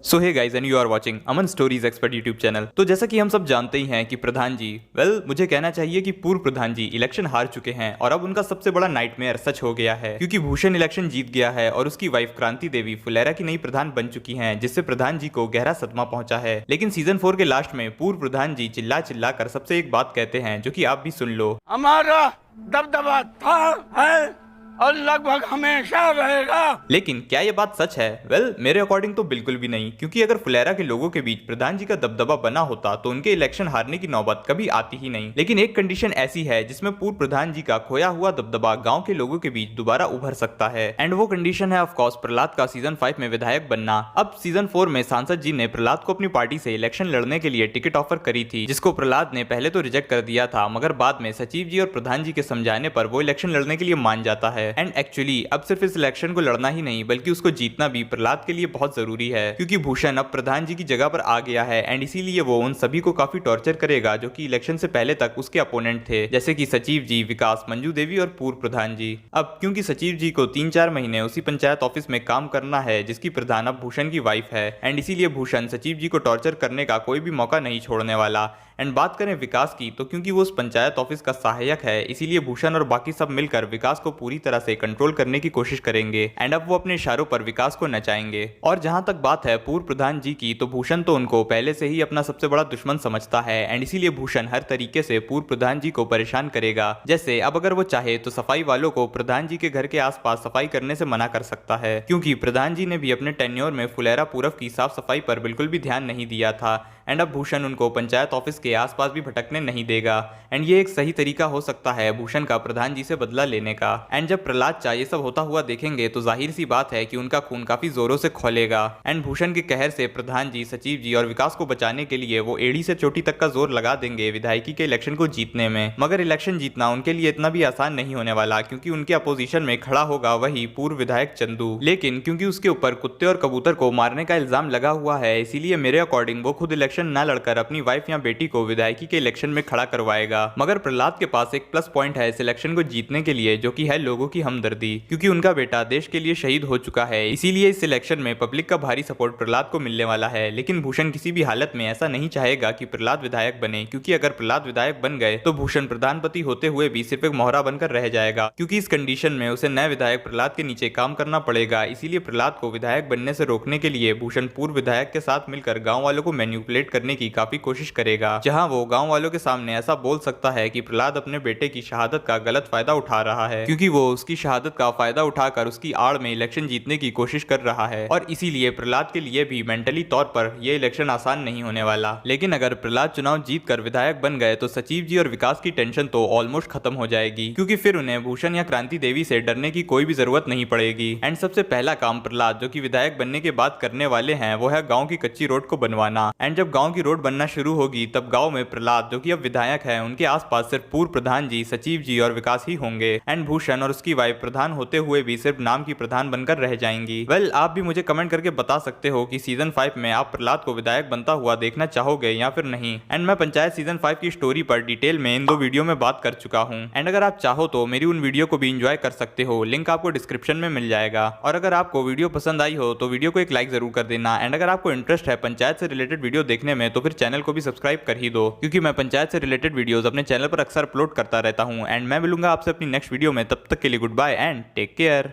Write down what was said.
So hey guys and you are watching Aman stories expert YouTube channel. तो जैसा कि हम सब जानते ही हैं कि प्रधान जी मुझे कहना चाहिए कि पूर्व प्रधान जी इलेक्शन हार चुके हैं और अब उनका सबसे बड़ा नाइटमेयर सच हो गया है, क्योंकि भूषण इलेक्शन जीत गया है और उसकी वाइफ क्रांति देवी फुलेरा की नई प्रधान बन चुकी हैं, जिससे प्रधान जी को गहरा सदमा पहुंचा है। लेकिन सीजन 4 के लास्ट में पूर्व प्रधान जी चिल्ला चिल्ला कर सबसे एक बात कहते हैं जो कि आप भी सुन लो। हमारा दबदबा था, है और लगभग हमेशा रहेगा। लेकिन क्या ये बात सच है? मेरे अकॉर्डिंग तो बिल्कुल भी नहीं, क्योंकि अगर फुलेरा के लोगों के बीच प्रधान जी का दबदबा बना होता तो उनके इलेक्शन हारने की नौबत कभी आती ही नहीं। लेकिन एक कंडीशन ऐसी है जिसमें पूर्व प्रधान जी का खोया हुआ दबदबा गांव के लोगों के बीच दोबारा उभर सकता है, एंड वो कंडीशन है ऑफ कोर्स प्रहलाद का सीजन 5 में विधायक बनना। अब सीजन 4 में सांसद जी ने प्रहलाद को अपनी पार्टी से इलेक्शन लड़ने के लिए टिकट ऑफर करी थी, जिसको प्रहलाद ने पहले तो रिजेक्ट कर दिया था, मगर बाद में सचिव जी और प्रधान जी के समझाने पर वो इलेक्शन लड़ने के लिए मान जाता है। एंड एक्चुअली अब सिर्फ इस इलेक्शन को लड़ना ही नहीं बल्कि उसको जीतना भी प्रहलाद के लिए बहुत जरूरी है, क्योंकि भूषण अब प्रधान जी की जगह पर आ गया है एंड इसीलिए वो उन सभी को काफी टॉर्चर करेगा जो कि इलेक्शन से पहले तक उसके अपोनेंट थे, जैसे कि सचिव जी, विकास, मंजू देवी और पूर्व प्रधान जी। अब क्योंकि सचिव जी को 3-4 महीने उसी पंचायत ऑफिस में काम करना है जिसकी प्रधान अब भूषण की वाइफ है, एंड इसीलिए भूषण सचिव जी को टॉर्चर करने का कोई भी मौका नहीं छोड़ने वाला। एंड बात करें विकास की, तो क्योंकि वो उस पंचायत ऑफिस का सहायक है इसीलिए भूषण और बाकी सब मिलकर विकास को पूरी तरह से कंट्रोल करने की कोशिश करेंगे, एंड अब वो अपने इशारों पर विकास को नचाएंगे। और जहां तक बात है पूर्व प्रधान जी की, तो भूषण तो उनको पहले से ही अपना सबसे बड़ा दुश्मन समझता है, एंड इसीलिए भूषण हर तरीके से पूर्व प्रधान जी को परेशान करेगा। जैसे अब अगर वो चाहे तो सफाई वालों को प्रधान जी के घर के आसपास सफाई करने से मना कर सकता है, क्योंकि प्रधान जी ने भी अपने टेन्योर में फुलेरा पूरब की साफ सफाई पर बिल्कुल भी ध्यान नहीं दिया था, एंड अब भूषण उनको पंचायत ऑफिस के आसपास भी भटकने नहीं देगा। एंड ये एक सही तरीका हो सकता है भूषण का प्रधान जी से बदला लेने का। एंड जब प्रहलाद चा ये सब होता हुआ देखेंगे तो जाहिर सी बात है कि उनका खून काफी जोरों से खौलेगा, एंड भूषण के कहर से प्रधान जी, सचिव जी और विकास को बचाने के लिए वो एड़ी से चोटी तक का जोर लगा देंगे विधायकी के इलेक्शन को जीतने में। मगर इलेक्शन जीतना उनके लिए इतना भी आसान नहीं होने वाला, क्योंकि उनके अपोजिशन में खड़ा होगा वही पूर्व विधायक चंदू। लेकिन क्योंकि उसके ऊपर कुत्ते और कबूतर को मारने का इल्जाम लगा हुआ है, इसीलिए मेरे अकॉर्डिंग वो खुद इलेक्शन न लड़कर अपनी वाइफ या बेटी को विधायकी के इलेक्शन में खड़ा करवाएगा। मगर प्रहलाद के पास एक प्लस पॉइंट है इस इलेक्शन को जीतने के लिए, जो कि है लोगों की हमदर्दी, क्योंकि उनका बेटा देश के लिए शहीद हो चुका है, इसीलिए इस इलेक्शन में पब्लिक का भारी सपोर्ट प्रहलाद को मिलने वाला है। लेकिन भूषण किसी भी हालत में ऐसा नहीं चाहेगा कि प्रहलाद विधायक बने, क्योंकि अगर प्रहलाद विधायक बन गए तो भूषण प्रधानपति होते हुए भी सिर्फ एक मोहरा बनकर रह जाएगा, क्योंकि इस कंडीशन में उसे नए विधायक प्रहलाद के नीचे काम करना पड़ेगा। इसीलिए प्रहलाद को विधायक बनने से रोकने के लिए भूषण पूर्व विधायक के साथ मिलकर गाँव वालों को मैन्युपुलेट करने की काफी कोशिश करेगा, जहां वो गांव वालों के सामने ऐसा बोल सकता है कि प्रहलाद अपने बेटे की शहादत का गलत फायदा उठा रहा है, क्योंकि वो उसकी शहादत का फायदा उठाकर उसकी आड़ में इलेक्शन जीतने की कोशिश कर रहा है, और इसीलिए प्रहलाद के लिए भी मेंटली तौर पर यह इलेक्शन आसान नहीं होने वाला। लेकिन अगर प्रहलाद चुनाव जीत कर विधायक बन गए तो सचिव जी और विकास की टेंशन तो ऑलमोस्ट खत्म हो जाएगी, क्योंकि फिर उन्हें भूषण या क्रांति देवी से डरने की कोई भी जरूरत नहीं पड़ेगी। एंड सबसे पहला काम प्रहलाद जो कि विधायक बनने के बाद करने वाले हैं वो है गाँव की कच्ची रोड को बनवाना। एंड जब गाँव की रोड बनना शुरू होगी तब गाँव में प्रहलाद जो कि अब विधायक है उनके आसपास सिर्फ पूर्व प्रधान जी, सचिव जी और विकास ही होंगे, एंड भूषण और उसकी वाइफ प्रधान होते हुए भी सिर्फ नाम की प्रधान बनकर रह जाएंगी। आप भी मुझे कमेंट करके बता सकते हो कि सीजन 5 में आप प्रहलाद को विधायक बनता हुआ देखना चाहोगे या फिर नहीं। एंड मैं पंचायत सीजन 5 की स्टोरी पर डिटेल में इन 2 वीडियो में बात कर चुका हूँ, एंड अगर आप चाहो तो मेरी उन वीडियो को भी एंजॉय कर सकते हो, लिंक आपको डिस्क्रिप्शन में मिल जाएगा। और अगर आपको वीडियो पसंद आई हो तो वीडियो को एक लाइक जरूर कर देना, एंड अगर आपको इंटरेस्ट है पंचायत से रिलेटेड वीडियो देखने में तो फिर चैनल को भी सब्सक्राइब कर ही दो, क्योंकि मैं पंचायत से रिलेटेड वीडियोस अपने चैनल पर अक्सर अपलोड करता रहता हूं। एंड मैं मिलूंगा आपसे अपनी नेक्स्ट वीडियो में, तब तक के लिए goodbye and take care.